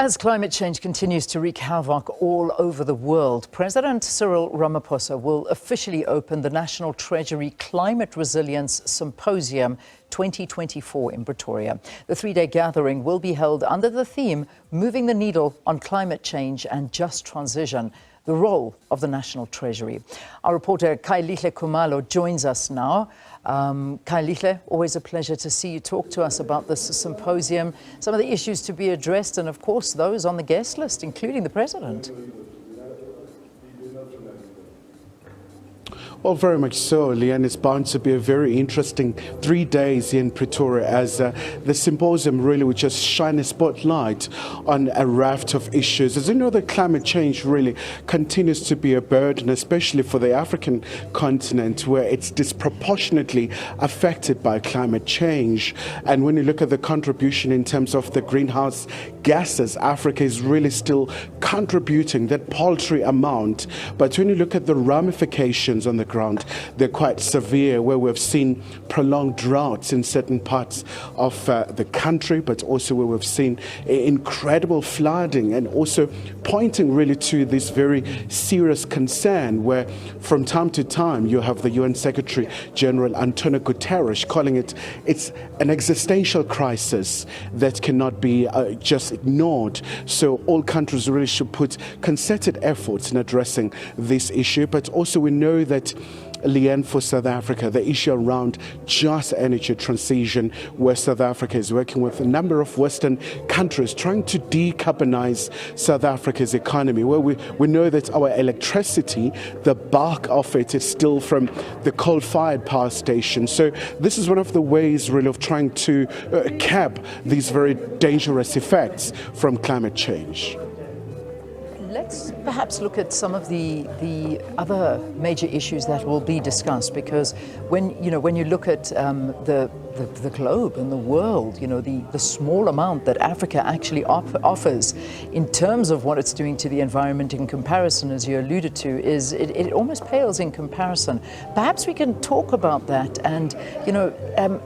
As climate change continues to wreak havoc all over the world, President Cyril Ramaphosa will officially open the National Treasury Climate Resilience Symposium 2024 in Pretoria. The three-day gathering will be held under the theme Moving the Needle on Climate Change and Just Transition, the role of the National Treasury. Our reporter Khayelihle Khumalo joins us now. Khayelihle, always a pleasure to see you. Talk to us about this symposium, some of the issues to be addressed, and of course those on the guest list, including the President. Well, very much so, Leanne. It's bound to be a very interesting 3 days in Pretoria as the symposium really will just shine a spotlight on a raft of issues. As you know, the climate change really continues to be a burden, especially for the African continent, where it's disproportionately affected by climate change. And when you look at the contribution in terms of the greenhouse gases, Africa is really still contributing that paltry amount. But when you look at the ramifications on the ground, they're quite severe, where we've seen prolonged droughts in certain parts of the country, but also where we've seen incredible flooding, and also pointing really to this very serious concern where from time to time you have the UN Secretary General Antonio Guterres calling it's an existential crisis that cannot be just ignored. So all countries really should put concerted efforts in addressing this issue. But also we know that, Leanne, for South Africa, the issue around just energy transition, where South Africa is working with a number of Western countries trying to decarbonize South Africa's economy, where we know that our electricity, the bulk of it is still from the coal-fired power station. So this is one of the ways really of trying to cap these very dangerous effects from climate change. Let's perhaps look at some of the other major issues that will be discussed, because when you look at the globe and the world, the small amount that Africa actually offers in terms of what it's doing to the environment in comparison, as you alluded to, is it almost pales in comparison. Perhaps we can talk about that and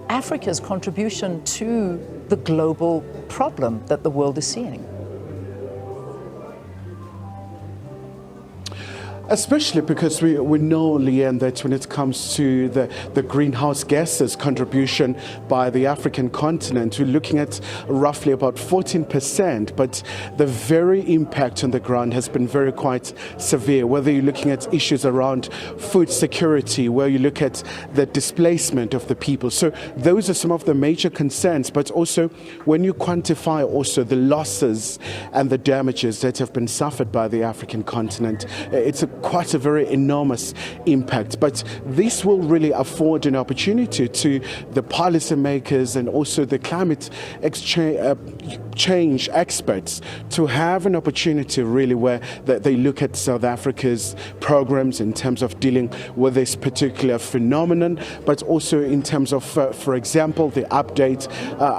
Africa's contribution to the global problem that the world is seeing. Especially because we know, Leanne, that when it comes to the greenhouse gases contribution by the African continent, we're looking at roughly about 14%, but the very impact on the ground has been quite severe, whether you're looking at issues around food security, where you look at the displacement of the people. So those are some of the major concerns, but also when you quantify also the losses and the damages that have been suffered by the African continent, it's quite a very enormous impact. But this will really afford an opportunity to the policymakers and also the climate change experts to have an opportunity really where they look at South Africa's programs in terms of dealing with this particular phenomenon, but also in terms of, for example, the update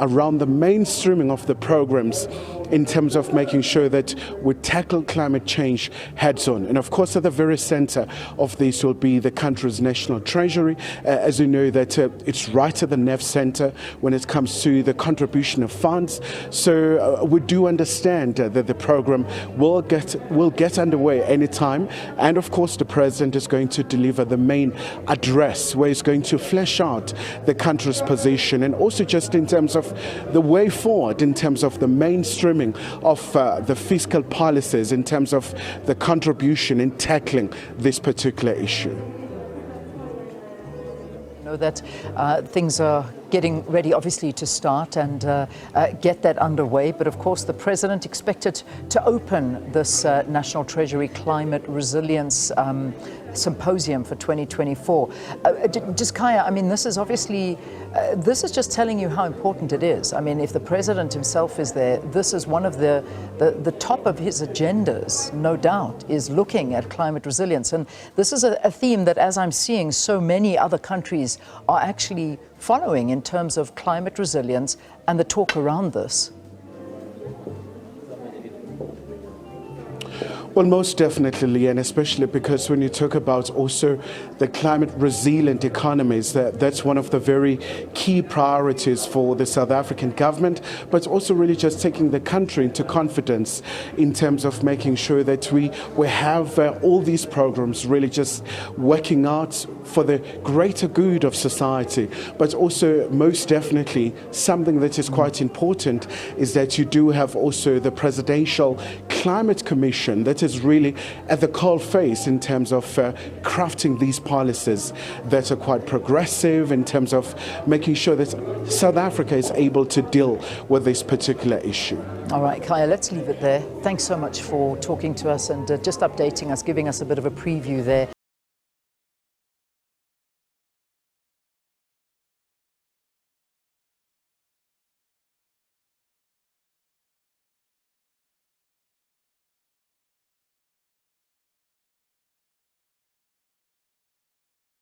around the mainstreaming of the programs in terms of making sure that we tackle climate change heads on. And of course, at the very center of this will be the country's National Treasury. As you know, that it's right at the nerve center when it comes to the contribution of funds. So we do understand that the program will get underway anytime. And of course, the President is going to deliver the main address, where he's going to flesh out the country's position, and also just in terms of the way forward, in terms of the mainstream of the fiscal policies, in terms of the contribution in tackling this particular issue. Know that things are getting ready, obviously, to start and get that underway. But of course, the President expected to open this National Treasury Climate Resilience Symposium for 2024. Just Kaya, I mean, this is obviously, this is just telling you how important it is. I mean, if the President himself is there, this is one of the top of his agendas, no doubt, is looking at climate resilience. And this is a theme that, as I'm seeing, so many other countries are actually following in terms of climate resilience and the talk around this. Well, most definitely, Leanne, especially because when you talk about also the climate resilient economies, that's one of the very key priorities for the South African government, but also really just taking the country into confidence in terms of making sure that we have all these programs really just working out for the greater good of society. But also, most definitely, something that is quite important is that you do have also the Presidential Climate Commission that is really at the coal face in terms of crafting these policies that are quite progressive in terms of making sure that South Africa is able to deal with this particular issue. All right, Khaya, let's leave it there. Thanks so much for talking to us and just updating us, giving us a bit of a preview there